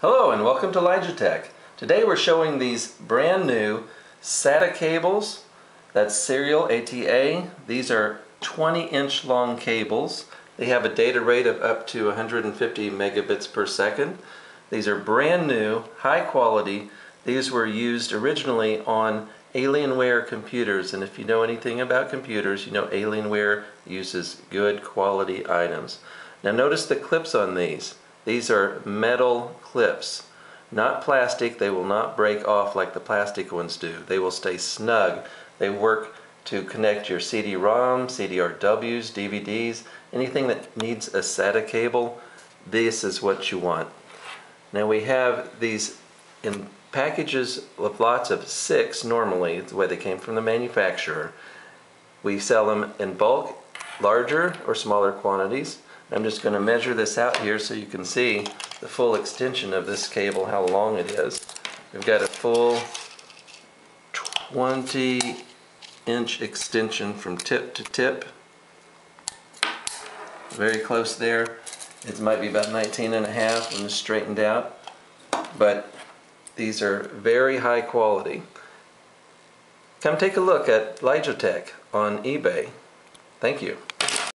Hello and welcome to Lyjotek. Today we're showing these brand new SATA cables. That's Serial ATA. These are 20-inch long cables. They have a data rate of up to 150 megabits per second. These are brand new, high quality. These were used originally on Alienware computers, and if you know anything about computers, you know Alienware uses good quality items. Now notice the clips on these. These are metal clips, not plastic. They will not break off like the plastic ones do. They will stay snug. They work to connect your CD-ROM, CD-RWs, DVDs, anything that needs a SATA cable. This is what you want. Now we have these in packages of lots of 6 normally, the way they came from the manufacturer. We sell them in bulk, larger or smaller quantities. I'm just going to measure this out here so you can see the full extension of this cable, how long it is. We've got a full 20-inch extension from tip to tip. Very close there. It might be about 19 and a half when it's straightened out. But these are very high quality. Come take a look at Lyjotek on eBay. Thank you.